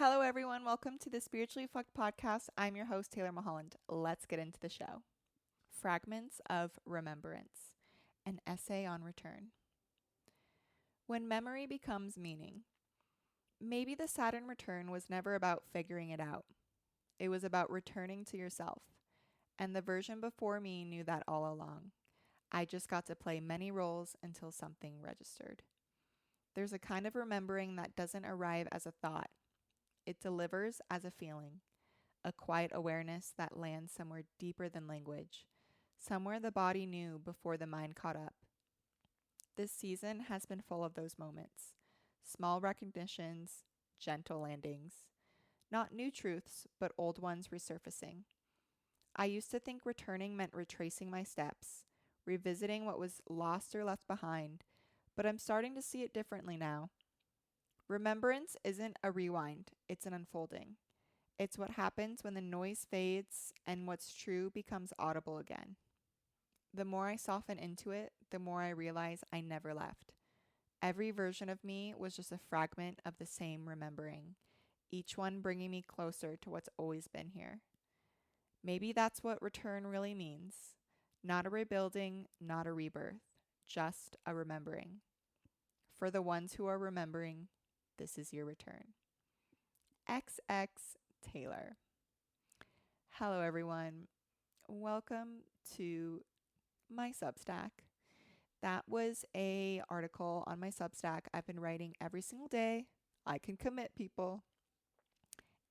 Hello, everyone. Welcome to the Spiritually Fucked podcast. I'm your host, Taylor Mulholland. Let's get into the show. Fragments of Remembrance, an essay on return. When memory becomes meaning, maybe the Saturn return was never about figuring it out. It was about returning to yourself. And the version before me knew that all along. I just got to play many roles until something registered. There's a kind of remembering that doesn't arrive as a thought. It delivers as a feeling, a quiet awareness that lands somewhere deeper than language, somewhere the body knew before the mind caught up. This season has been full of those moments, small recognitions, gentle landings, not new truths, but old ones resurfacing. I used to think returning meant retracing my steps, revisiting what was lost or left behind, but I'm starting to see it differently now. Remembrance isn't a rewind, it's an unfolding. It's what happens when the noise fades and what's true becomes audible again. The more I soften into it, the more I realize I never left. Every version of me was just a fragment of the same remembering, each one bringing me closer to what's always been here. Maybe that's what return really means. Not a rebuilding, not a rebirth, just a remembering. For the ones who are remembering, this is your return. XX Taylor. Hello, everyone. Welcome to my Substack. That was a article on my Substack I've been writing every single day. I can commit, people.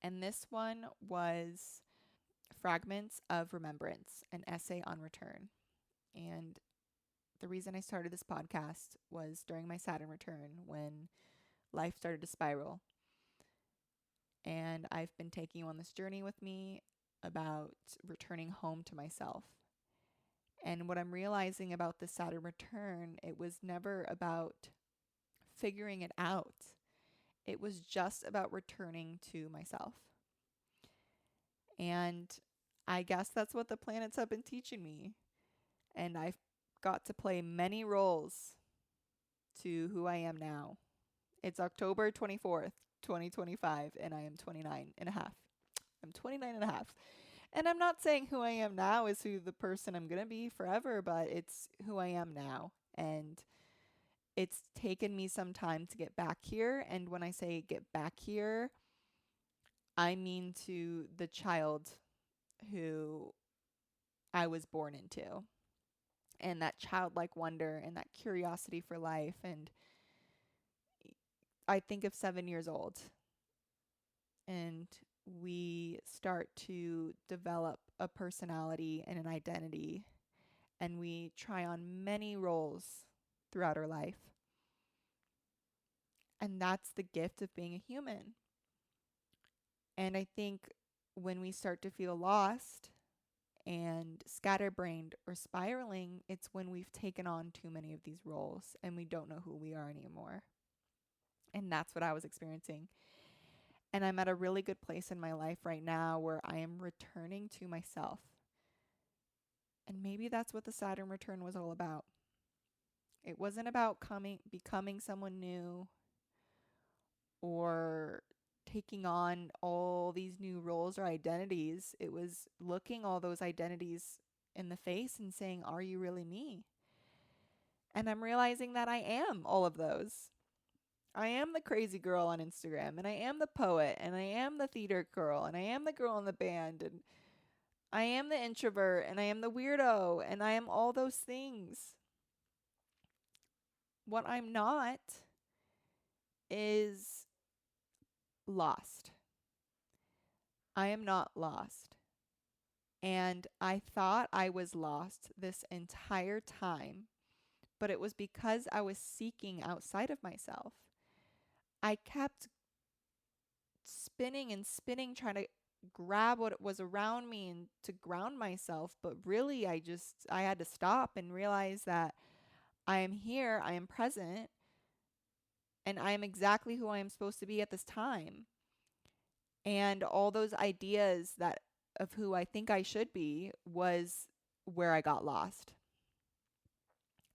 And this one was Fragments of Remembrance, an essay on return. And the reason I started this podcast was during my Saturn return when life started to spiral. And I've been taking you on this journey with me about returning home to myself. And what I'm realizing about the Saturn return, it was never about figuring it out. It was just about returning to myself. And I guess that's what the planets have been teaching me. And I've got to play many roles to who I am now. It's October 24th, 2025, and I am 29 and a half. I'm 29 and a half. And I'm not saying who I am now is who the person I'm going to be forever, but it's who I am now. And it's taken me some time to get back here. And when I say get back here, I mean to the child who I was born into. And that childlike wonder and that curiosity for life. And I think of 7 years old. And we start to develop a personality and an identity, and we try on many roles throughout our life. And that's the gift of being a human. And I think when we start to feel lost and scatterbrained or spiraling, it's when we've taken on too many of these roles and we don't know who we are anymore. And that's what I was experiencing. And I'm at a really good place in my life right now where I am returning to myself. And maybe that's what the Saturn return was all about. It wasn't about becoming someone new or taking on all these new roles or identities. It was looking all those identities in the face and saying, are you really me? And I'm realizing that I am all of those. I am the crazy girl on Instagram, and I am the poet, and I am the theater girl, and I am the girl in the band, and I am the introvert, and I am the weirdo, and I am all those things. What I'm not is lost. I am not lost. And I thought I was lost this entire time, but it was because I was seeking outside of myself. I kept spinning and spinning, trying to grab what was around me and to ground myself. But really, I had to stop and realize that I am here, I am present, and I am exactly who I am supposed to be at this time. And all those ideas that of who I think I should be was where I got lost.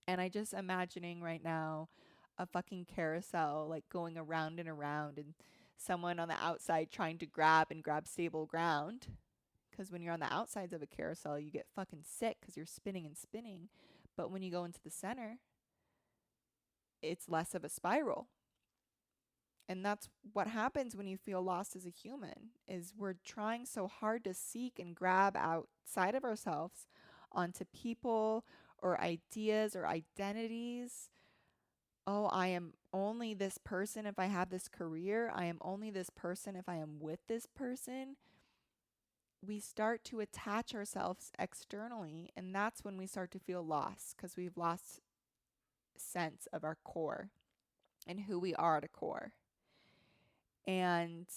And I just imagining right now a fucking carousel like going around and around, and someone on the outside trying to grab stable ground. Because when you're on the outsides of a carousel, you get fucking sick because you're spinning and spinning. But when you go into the center, it's less of a spiral. And that's what happens when you feel lost as a human, is we're trying so hard to seek and grab outside of ourselves onto people or ideas or identities. Oh, I am only this person if I have this career. I am only this person if I am with this person. We start to attach ourselves externally, and that's when we start to feel lost, because we've lost sense of our core and who we are at a core. And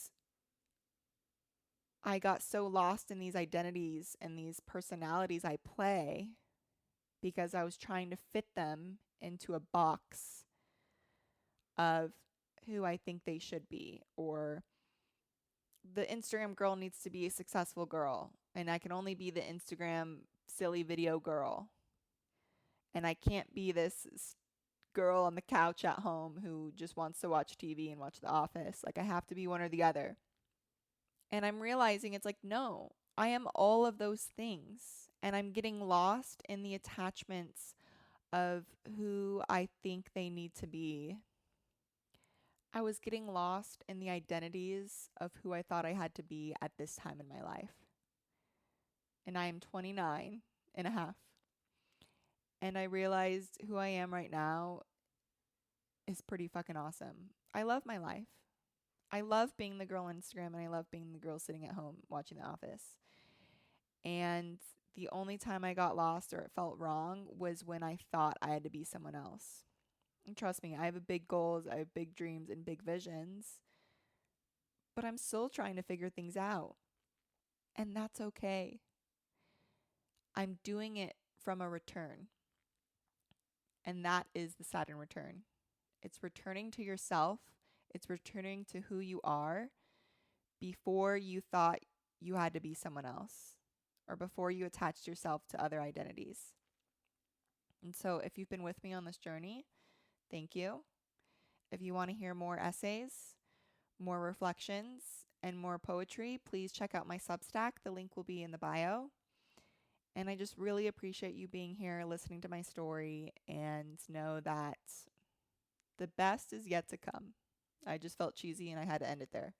I got so lost in these identities and these personalities I play because I was trying to fit them into a box of who I think they should be, or the Instagram girl needs to be a successful girl, and I can only be the Instagram silly video girl. And I can't be this girl on the couch at home who just wants to watch TV and watch The Office. Like, I have to be one or the other. And I'm realizing it's like, no, I am all of those things. And I'm getting lost in the attachments of who I think they need to be. I was getting lost in the identities of who I thought I had to be at this time in my life. And I am 29 and a half. And I realized who I am right now is pretty fucking awesome. I love my life. I love being the girl on Instagram, and I love being the girl sitting at home watching The Office. And the only time I got lost or it felt wrong was when I thought I had to be someone else. And trust me, I have big goals, I have big dreams and big visions, but I'm still trying to figure things out. And that's okay. I'm doing it from a return. And that is the Saturn return. It's returning to yourself. It's returning to who you are before you thought you had to be someone else, or before you attached yourself to other identities. And so if you've been with me on this journey, thank you. If you want to hear more essays, more reflections, and more poetry, please check out my Substack. The link will be in the bio. And I just really appreciate you being here, listening to my story, and know that the best is yet to come. I just felt cheesy and I had to end it there.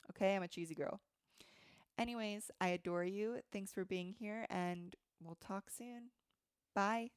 Okay, I'm a cheesy girl. Anyways, I adore you. Thanks for being here, and we'll talk soon. Bye.